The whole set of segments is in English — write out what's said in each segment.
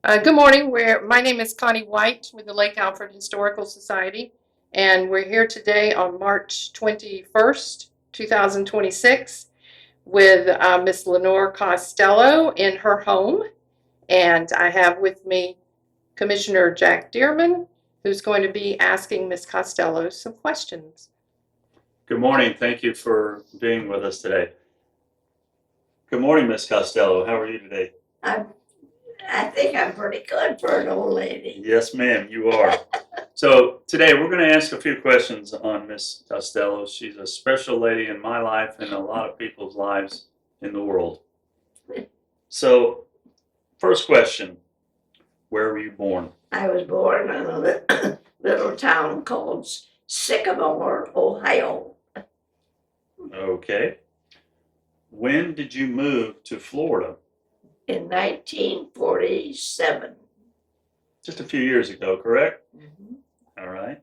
Good morning. My name is Connie White with the Lake Alfred Historical Society, and we're here today on March 21st, 2026, with Miss Lenore Costello in her home. And I have with me Commissioner Jack Dearman, who's going to be asking Miss Costello some questions. Good morning. Thank you for being with us today. Good morning, Miss Costello. How are you today? I think I'm pretty good for an old lady. Yes, ma'am, you are. So today we're going to ask a few questions on Miss Costello. She's a special lady in my life and a lot of people's lives in the world. So, first question, where were you born? I was born in a little town called Sycamore, Ohio. Okay. When did you move to Florida? In 1947. Just a few years ago, correct? Mm-hmm. All right.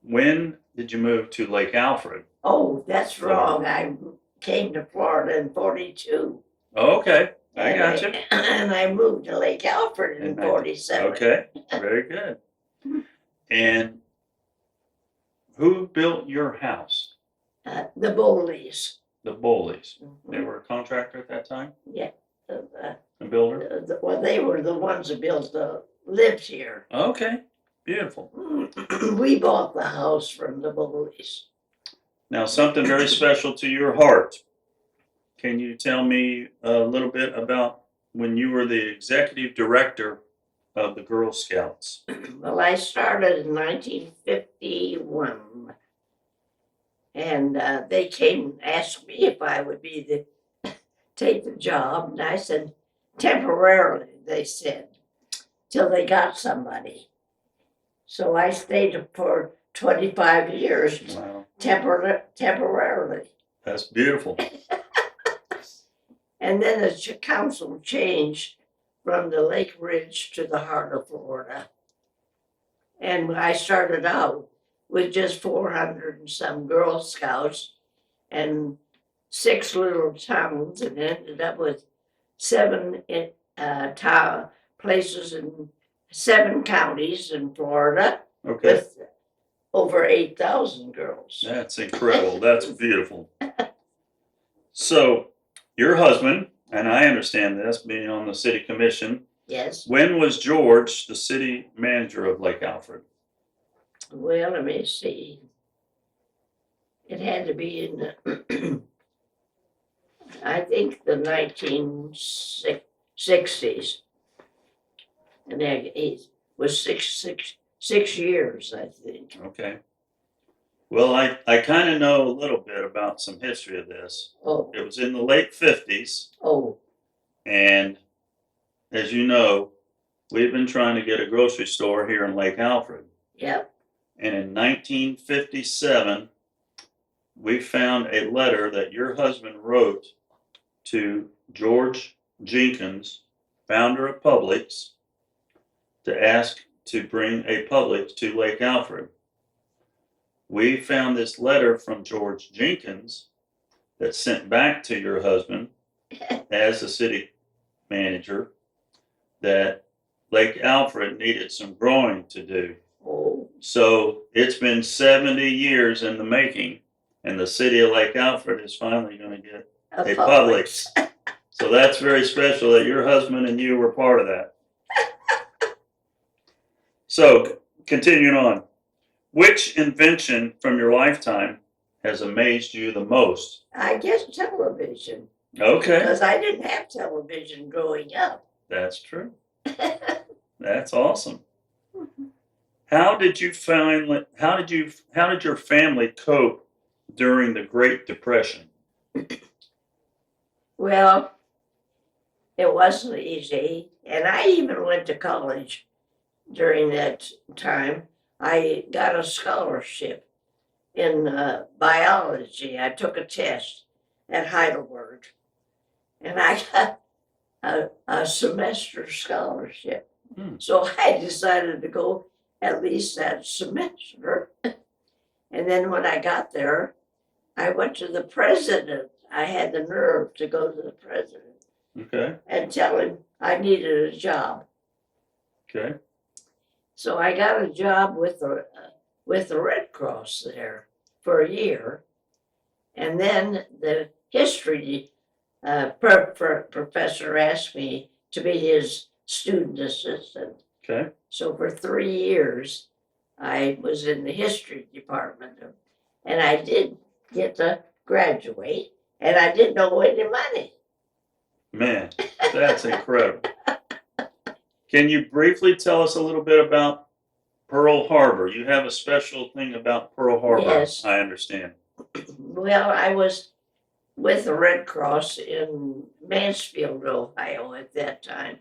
When did you move to Lake Alfred? Oh, that's wrong. I came to Florida in 42. Okay, I got you. And I moved to Lake Alfred in 47. Okay, very good. And who built your house? The Bowleys. The Bowleys. Mm-hmm. They were a contractor at that time? Yeah. A builder? Well, they were the ones that lived here. Okay, beautiful. We bought the house from the Bowleys. Now, something very special to your heart. Can you tell me a little bit about when you were the executive director of the Girl Scouts? Well, I started in 1951, and they came and asked me if I would take the job, and I said, temporarily, they said, till they got somebody. So I stayed for 25 years, Wow, temporarily. that's beautiful. And then the council changed from the Lake Ridge to the heart of Florida. And I started out with just 400 and some Girl Scouts and 6 little towns, and ended up with 7 places in 7 counties in Florida. Okay. With over 8,000 girls. That's incredible. That's beautiful. So, your husband, and I understand this, being on the city commission. Yes. When was George the city manager of Lake Alfred? Well, let me see. It had to be in the, I think, the 1960s. And it was six years, I think. Okay. Well, I kind of know a little bit about some history of this. Oh. It was in the late 50s. Oh. And as you know, we've been trying to get a grocery store here in Lake Alfred. Yep. And in 1957, we found a letter that your husband wrote to George Jenkins, founder of Publix, to ask to bring a Publix to Lake Alfred. We found this letter from George Jenkins that's sent back to your husband as the city manager that Lake Alfred needed some growing to do. Oh. So it's been 70 years in the making, and the city of Lake Alfred is finally going to get a Publix. So that's very special that your husband and you were part of that. So, continuing on, which invention from your lifetime has amazed you the most? I guess television. Okay. Because I didn't have television growing up. That's true. That's awesome. How did your family cope during the Great Depression? Well, it wasn't easy, and I even went to college during that time. I got a scholarship in biology. I took a test at Heidelberg, and I got a semester scholarship. So I decided to go at least that semester. And then when I got there, I went to the president. I had the nerve to go to the president. Okay. And tell him I needed a job. Okay. So I got a job with the Red Cross there for a year, and then the history professor asked me to be his student assistant. Okay. So for 3 years, I was in the history department, and I did get to graduate, and I didn't know any money. Man, that's incredible. Can you briefly tell us a little bit about Pearl Harbor? You have a special thing about Pearl Harbor, Yes. I understand. Well, I was with the Red Cross in Mansfield, Ohio at that time,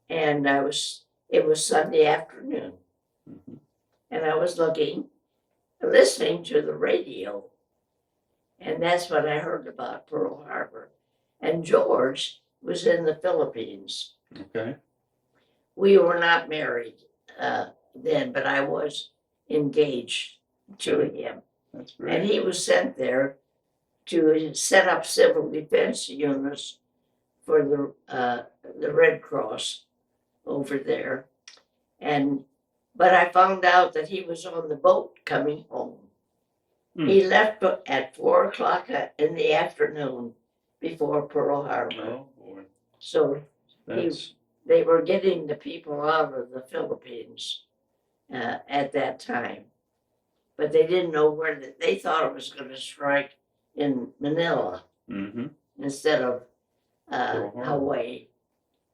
and it was Sunday afternoon, Mhm. and I was listening to the radio, and that's when I heard about Pearl Harbor. And George was in the Philippines. Okay. We were not married then, but I was engaged to him. That's And great. he was sent there to set up civil defense units for the Red Cross over there. But I found out that he was on the boat coming home. He left at 4 o'clock in the afternoon before Pearl Harbor. Oh boy. So That's they were getting the people out of the Philippines at that time, but they didn't know where. They thought it was going to strike in Manila mm-hmm. instead of Pearl Harbor. Hawaii,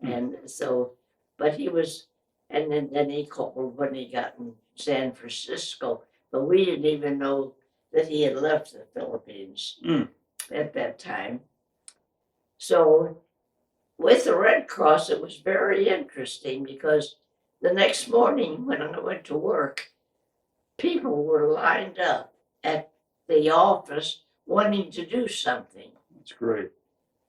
and so, but he was, and then he called when he got in San Francisco, but we didn't even know that he had left the Philippines at that time. So with the Red Cross, it was very interesting because the next morning when I went to work, people were lined up at the office wanting to do something. That's great.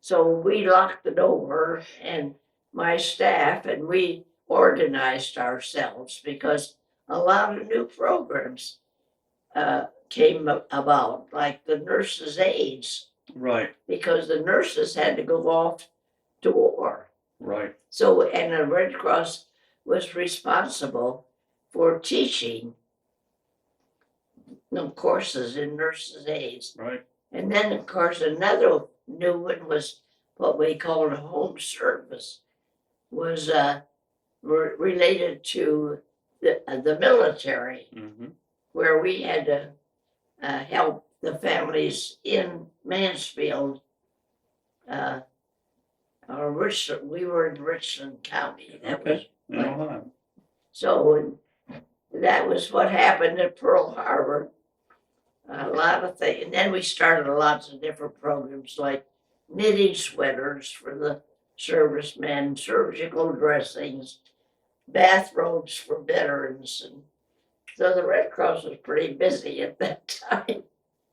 So we locked the door, and my staff, and we organized ourselves because a lot of new programs came about, like the nurses' aides, Right. because the nurses had to go off to war. Right. So, and the Red Cross was responsible for teaching courses in nurses' aides. Right. And then, of course, another new one was what we called a home service, was related to the military, Mm-hmm. where we had to help the families in Mansfield. Richland, we were in Richland County. That was In Ohio. so. That was what happened at Pearl Harbor. A lot of things, and then we started lots of different programs like knitting sweaters for the servicemen, surgical dressings, bathrobes for veterans, and so the Red Cross was pretty busy at that time.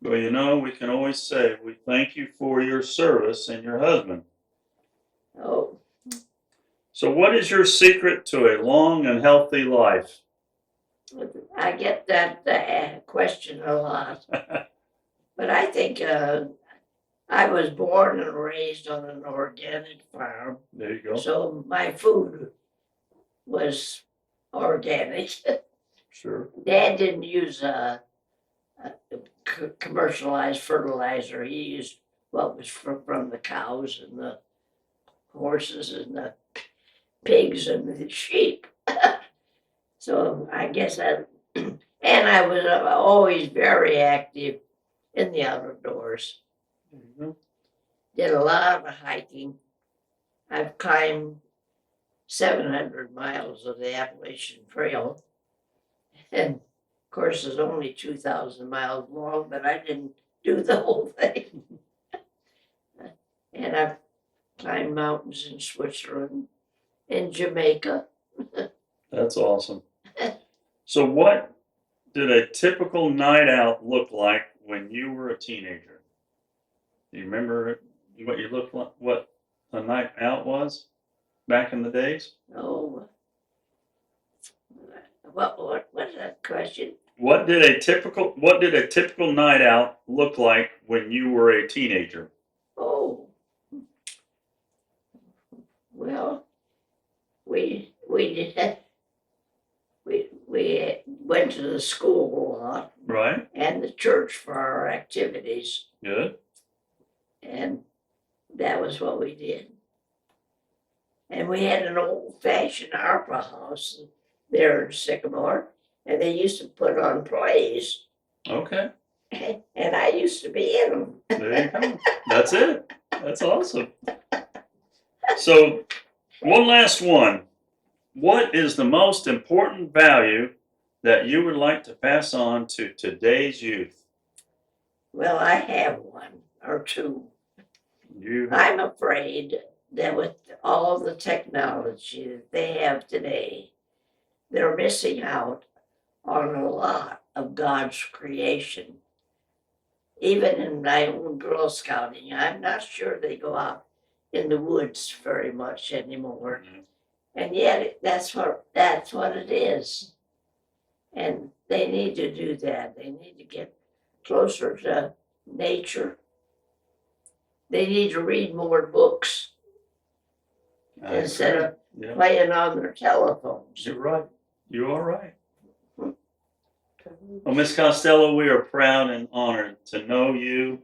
Well, you know, we can always say we thank you for your service and your husband. Oh, So, what is your secret to a long and healthy life? I get that question a lot, but I think I was born and raised on an organic farm, There you go. so my food was organic. Sure. Dad didn't use commercialized fertilizer. He used what was from the cows and the horses and the pigs and the sheep. So I guess and I was always very active in the outdoors. There you go. Did a lot of hiking. I've climbed 700 miles of the Appalachian Trail. And of course, it's only 2,000 miles long, but I didn't do the whole thing. And I've climbed mountains in Switzerland, in Jamaica. That's awesome. So, what did a typical night out look like when you were a teenager? Do you remember what you looked like? What a night out was back in the days? Oh, what's that question? What did a typical night out look like when you were a teenager? Oh, well, we went to the school a lot Right. and the church for our activities, Good. and that was what we did. And we had an old-fashioned opera house there in Sycamore, and they used to put on plays, Okay. and I used to be in them. There you go. That's it. That's awesome. So, one last one. What is the most important value that you would like to pass on to today's youth? Well, I have one or two. You I'm afraid that with all the technology that they have today, they're missing out on a lot of God's creation. Even in my own Girl Scouting, I'm not sure they go out in the woods very much anymore. And yet that's what it is. And they need to do that. They need to get closer to nature. They need to read more books instead of Yeah. playing on their telephones. You're right. You are right. Well, Miss Costello, we are proud and honored to know you.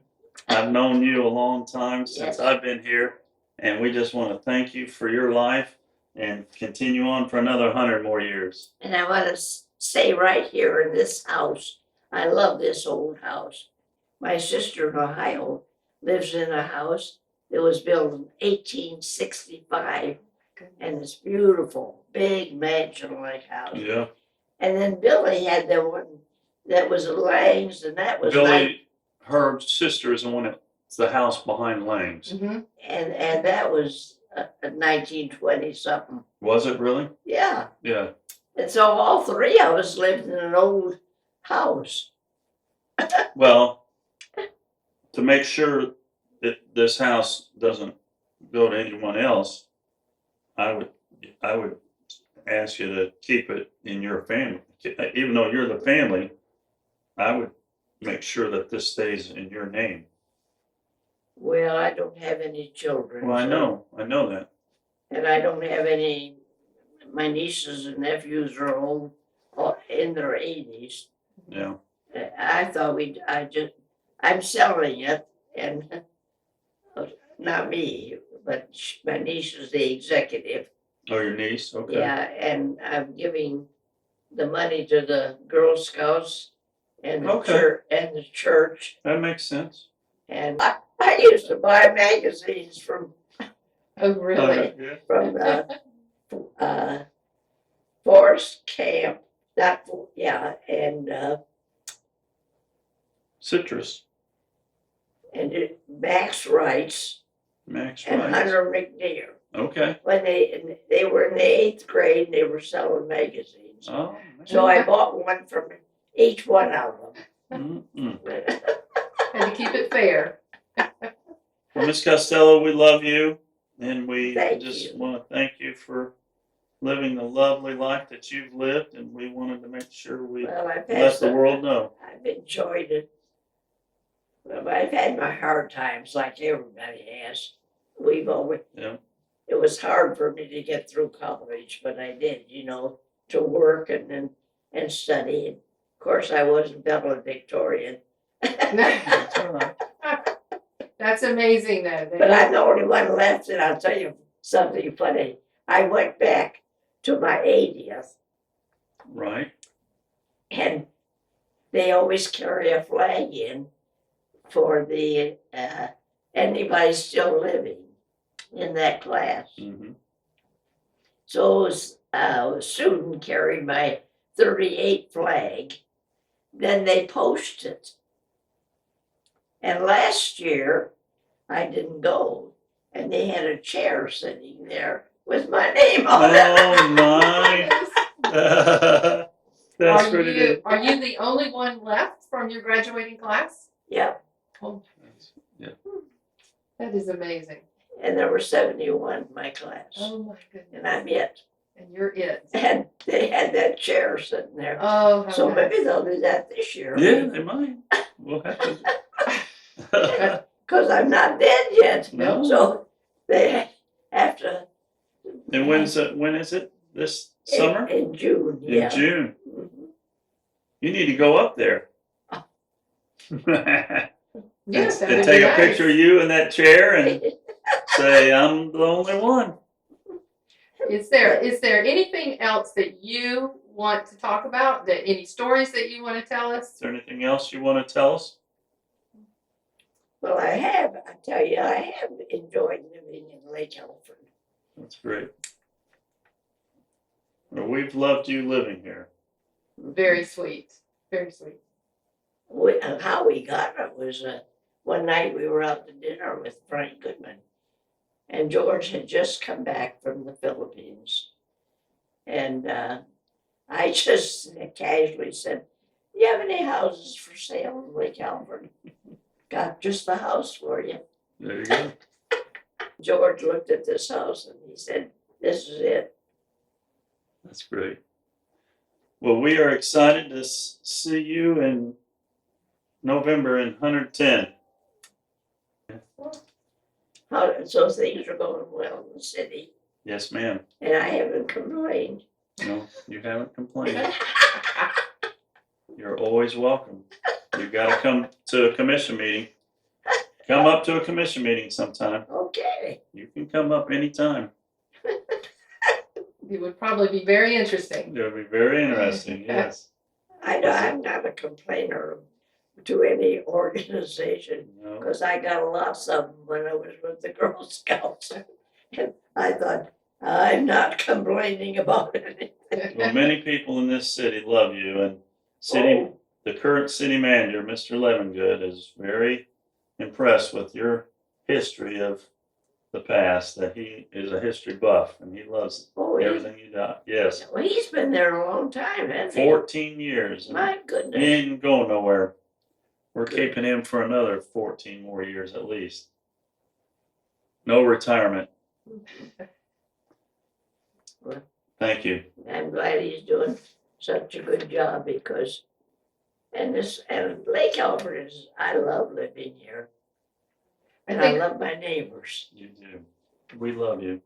I've known you a long time since Yes. I've been here, and we just want to thank you for your life and continue on for another 100 more years. And I want to say right here in this house, I love this old house. My sister in Ohio lives in a house that was built in 1865, and it's beautiful, big mansion-like house. Yeah. And then Billy had the one that was Lang's, and that was Billy, her sister is the one that's the house behind Lang's. Mm-hmm. and that was 1920 something. Was it really? Yeah. Yeah. And so all three of us lived in an old house. Well, to make sure that this house doesn't go to anyone else, I would ask you to keep it in your family. Even though you're the family, I would make sure that this stays in your name. Well, I don't have any children. Well, I so- know that. And I don't have any, my nieces and nephews are old, in their 80s. Yeah. I thought I'm selling it, and not me, but my niece is the executive. Oh, your niece? Okay. Yeah, and I'm giving the money to the Girl Scouts and the Okay. church, That makes sense. and I used to buy magazines from Oh, really? Yeah. Forest Camp, and Citrus. Max Wrights Max and Rice. Hunter McNear. Okay. When they were in the 8th grade, and they were selling magazines. Oh. So I bought one from each one of Mm-mm. them. And to keep it fair. Well, Miss Costello, we love you, and we Thank just you. want to thank you for living the lovely life that you've lived, and we wanted to make sure we Well, I've let the world know. I've enjoyed it. Well, I've had my hard times like everybody has. We've always, Yeah. it was hard for me to get through college, but I did, to work and study. And of course, I wasn't valedictorian, That's all right. That's amazing, though. but I'm the only one left, and I'll tell you something funny. I went back to my 80th, Right. and they always carry a flag in for the anybody still living in that class. Mm-hmm. So a student carried my 38 flag. Then they posted it. And last year, I didn't go, and they had a chair sitting there with my name on it. Oh my! That's pretty good. Are you the only one left from your graduating class? Yeah, Oh, Yeah. that is amazing. and there were 71 in my class, Oh, my goodness. and I'm it. And you're it. And they had that chair sitting there. Oh, how So nice. maybe they'll do that this year. Yeah, they might. We'll have to. Because I'm not dead yet. No. So they have to. And when is it? This summer? In June, In yeah. June. Mhm. You need to go up there. Yes, that And would take be a nice. picture of you in that chair and say, I'm the only one. Is there anything else that you want to talk about? That any stories that you want to tell us? Is there anything else you want to tell us? Well, I tell you, I have enjoyed living in Lake Alfred. That's great. Well, we've loved you living here. Very sweet. Very sweet. How we got it was one night we were out to dinner with Frank Goodman, and George had just come back from the Philippines. And I just casually said, "Do you have any houses for sale in Lake Alfred?" Got just the house for you. There you go. George looked at this house and he said, "This is it." That's great. Well, we are excited to see you in November in 110. So things are going well in the city, Yes, ma'am. and I haven't complained. No, you haven't complained. You're always welcome. You got to come to a commission meeting. Come up to a commission meeting sometime. Okay. You can come up anytime. It would probably be very interesting. It would be very interesting, yes. I know I'm not a complainer to any organization No. because I got lots of them when I was with the Girl Scouts. And I thought, I'm not complaining about anything. Well, many people in this city love you, and the current city manager, Mr. Levengood, is very impressed with your history of the past, that he is a history buff and he loves everything you do. Yes. Well, he's been there a long time, hasn't he? 14 years. My He goodness. ain't going nowhere. We're keeping him for another 14 more years at least. No retirement. Well, Thank you. I'm glad he's doing such a good job because, and Lake Alfred is, I love living here. And I love my neighbors. You do. We love you.